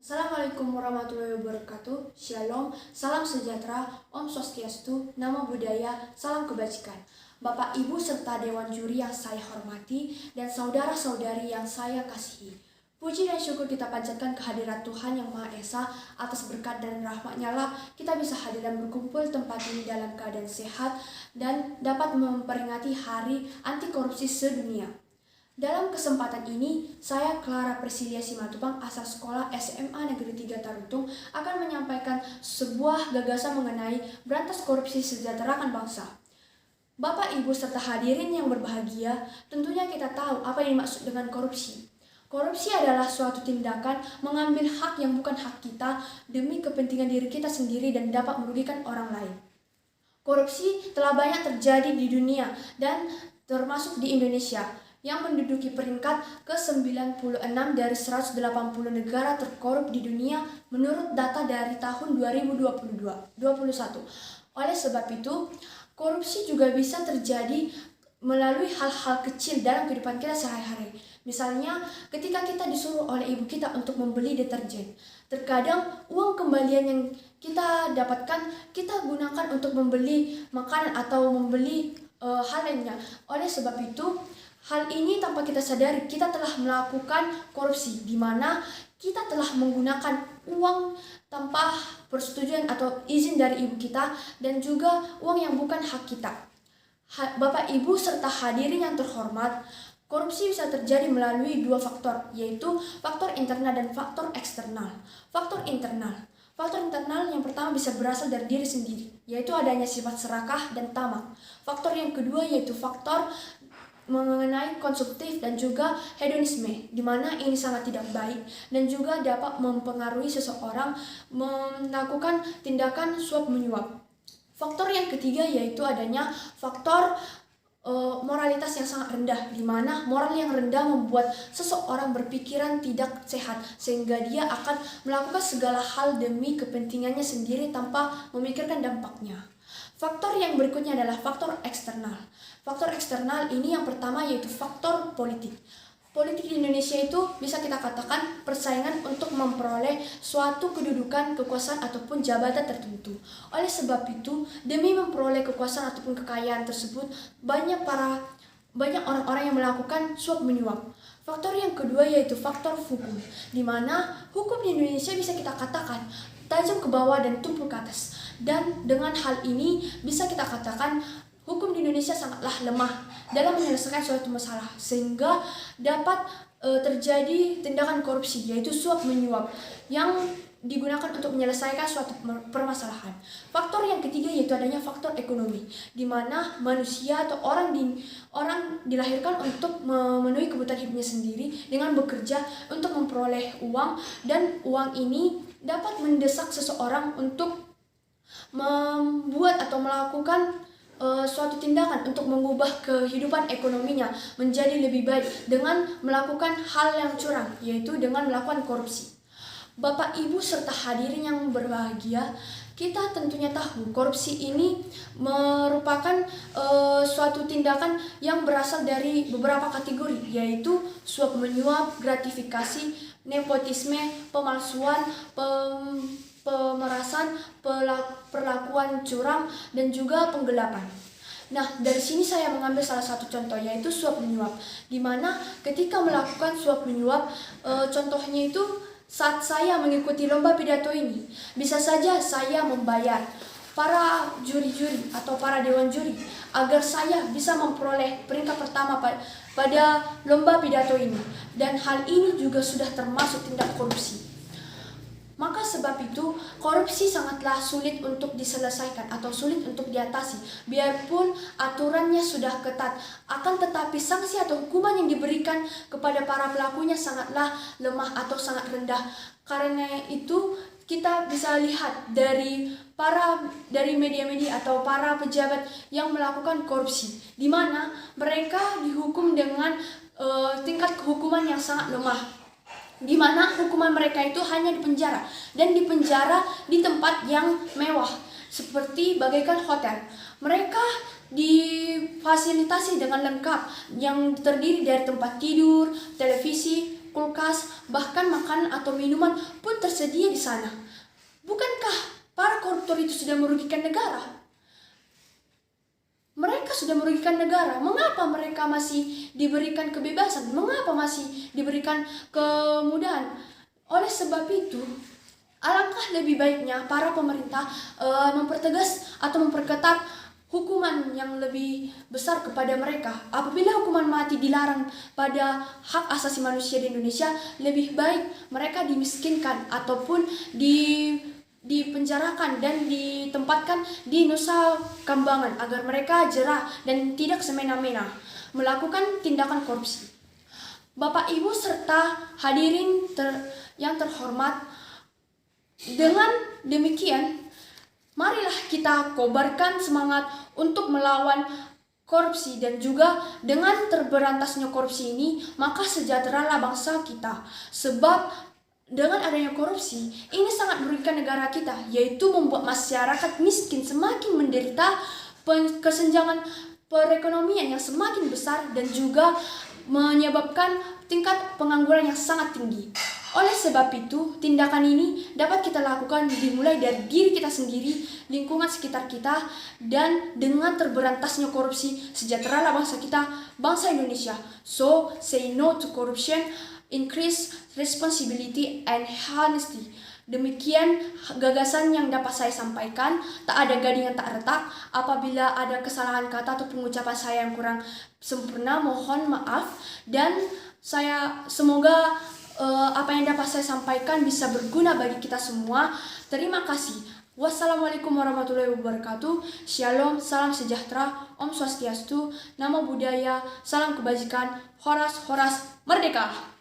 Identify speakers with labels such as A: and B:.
A: Assalamualaikum warahmatullahi wabarakatuh. Shalom, salam sejahtera, Om Swastiastu, Namo Buddhaya, salam kebajikan. Bapak, Ibu, serta Dewan Juri yang saya hormati dan saudara-saudari yang saya kasihi. Puji dan syukur kita panjatkan kehadirat Tuhan Yang Maha Esa. Atas berkat dan rahmat-Nya lah kita bisa hadir dan berkumpul tempat ini dalam keadaan sehat dan dapat memperingati Hari Anti Korupsi Sedunia. Dalam kesempatan ini, saya Clara Priscilia Simatupang asal sekolah SMA Negeri 3 Tarutung akan menyampaikan sebuah gagasan mengenai berantas korupsi sejahterakan bangsa. Bapak, Ibu, serta hadirin yang berbahagia, tentunya kita tahu apa yang dimaksud dengan korupsi. Korupsi adalah suatu tindakan mengambil hak yang bukan hak kita demi kepentingan diri kita sendiri dan dapat merugikan orang lain. Korupsi telah banyak terjadi di dunia dan termasuk di Indonesia, yang menduduki peringkat ke-96 dari 180 negara terkorup di dunia menurut data dari tahun 2021. Oleh sebab itu, korupsi juga bisa terjadi melalui hal-hal kecil dalam kehidupan kita sehari-hari. Misalnya, ketika kita disuruh oleh ibu kita untuk membeli deterjen. Terkadang uang kembalian yang kita dapatkan, kita gunakan untuk membeli makanan atau membeli hal lainnya. Oleh sebab itu, hal ini tanpa kita sadari kita telah melakukan korupsi, di mana kita telah menggunakan uang tanpa persetujuan atau izin dari ibu kita dan juga uang yang bukan hak kita. Bapak, Ibu, serta hadirin yang terhormat, korupsi bisa terjadi melalui dua faktor, yaitu faktor internal dan faktor eksternal. Faktor internal yang pertama bisa berasal dari diri sendiri, yaitu adanya sifat serakah dan tamak. Faktor yang kedua yaitu faktor mengenai konsumtif dan juga hedonisme, di mana ini sangat tidak baik dan juga dapat mempengaruhi seseorang melakukan tindakan suap menyuap. Faktor yang ketiga yaitu adanya faktor moralitas yang sangat rendah, di mana moral yang rendah membuat seseorang berpikiran tidak sehat sehingga dia akan melakukan segala hal demi kepentingannya sendiri tanpa memikirkan dampaknya. Faktor yang berikutnya adalah faktor eksternal. Faktor eksternal ini yang pertama yaitu faktor politik. Politik di Indonesia itu bisa kita katakan persaingan untuk memperoleh suatu kedudukan, kekuasaan ataupun jabatan tertentu. Oleh sebab itu, demi memperoleh kekuasaan ataupun kekayaan tersebut, banyak orang-orang yang melakukan suap menyuap. Faktor yang kedua yaitu faktor hukum, di mana hukum di Indonesia bisa kita katakan tajam ke bawah dan tumpul ke atas. Dan dengan hal ini bisa kita katakan hukum di Indonesia sangatlah lemah dalam menyelesaikan suatu masalah, sehingga dapat terjadi tindakan korupsi yaitu suap menyuap yang digunakan untuk menyelesaikan suatu permasalahan. Faktor yang ketiga yaitu adanya faktor ekonomi, di mana manusia atau orang dilahirkan untuk memenuhi kebutuhan hidupnya sendiri dengan bekerja untuk memperoleh uang, dan uang ini dapat mendesak seseorang untuk membuat atau melakukan suatu tindakan untuk mengubah kehidupan ekonominya menjadi lebih baik dengan melakukan hal yang curang, yaitu dengan melakukan korupsi. Bapak, Ibu, serta hadirin yang berbahagia, kita tentunya tahu korupsi ini merupakan suatu tindakan yang berasal dari beberapa kategori, yaitu suap menyuap, gratifikasi, nepotisme, pemalsuan, pemerasan, perlakuan curang, dan juga penggelapan. Nah, dari sini saya mengambil salah satu contoh yaitu suap menyuap, di mana ketika melakukan suap menyuap, contohnya itu saat saya mengikuti lomba pidato ini, bisa saja saya membayar para juri-juri atau para dewan juri agar saya bisa memperoleh peringkat pertama pada lomba pidato ini, dan hal ini juga sudah termasuk tindak korupsi. Maka sebab itu, korupsi sangatlah sulit untuk diselesaikan atau sulit untuk diatasi. Biarpun aturannya sudah ketat, akan tetapi sanksi atau hukuman yang diberikan kepada para pelakunya sangatlah lemah atau sangat rendah. Karena itu, kita bisa lihat dari media-media atau para pejabat yang melakukan korupsi, di mana mereka dihukum dengan tingkat kehukuman yang sangat lemah, di mana hukuman mereka itu hanya dipenjara, dan dipenjara di tempat yang mewah seperti bagaikan hotel. Mereka difasilitasi dengan lengkap yang terdiri dari tempat tidur, televisi, kulkas, bahkan makanan atau minuman pun tersedia di sana. Bukankah para koruptor itu sudah merugikan negara? Mereka sudah merugikan negara. Mengapa mereka masih diberikan kebebasan? Mengapa masih diberikan kemudahan? Oleh sebab itu, alangkah lebih baiknya para pemerintah mempertegas atau memperketat hukuman yang lebih besar kepada mereka. Apabila hukuman mati dilarang pada hak asasi manusia di Indonesia, lebih baik mereka dimiskinkan ataupun dipenjarakan dan ditempatkan di Nusa Kambangan agar mereka jera dan tidak semena-mena melakukan tindakan korupsi. Bapak, Ibu, serta hadirin yang terhormat, dengan demikian, marilah kita kobarkan semangat untuk melawan korupsi, dan juga dengan terberantasnya korupsi ini, maka sejahteralah bangsa kita. Sebab dengan adanya korupsi, ini sangat merugikan negara kita, yaitu membuat masyarakat miskin semakin menderita, kesenjangan perekonomian yang semakin besar, dan juga menyebabkan tingkat pengangguran yang sangat tinggi. Oleh sebab itu, tindakan ini dapat kita lakukan dimulai dari diri kita sendiri, lingkungan sekitar kita, dan dengan terberantasnya korupsi, sejahteralah bangsa kita, bangsa Indonesia. So, say no to corruption, increase responsibility and honesty. Demikian gagasan yang dapat saya sampaikan. Tak ada gading yang tak retak. Apabila ada kesalahan kata atau pengucapan saya yang kurang sempurna, mohon maaf. Dan saya semoga apa yang dapat saya sampaikan bisa berguna bagi kita semua. Terima kasih. Wassalamualaikum warahmatullahi wabarakatuh. Shalom, salam sejahtera, Om Swastiastu, Namo Buddhaya, salam kebajikan, Horas Horas Merdeka.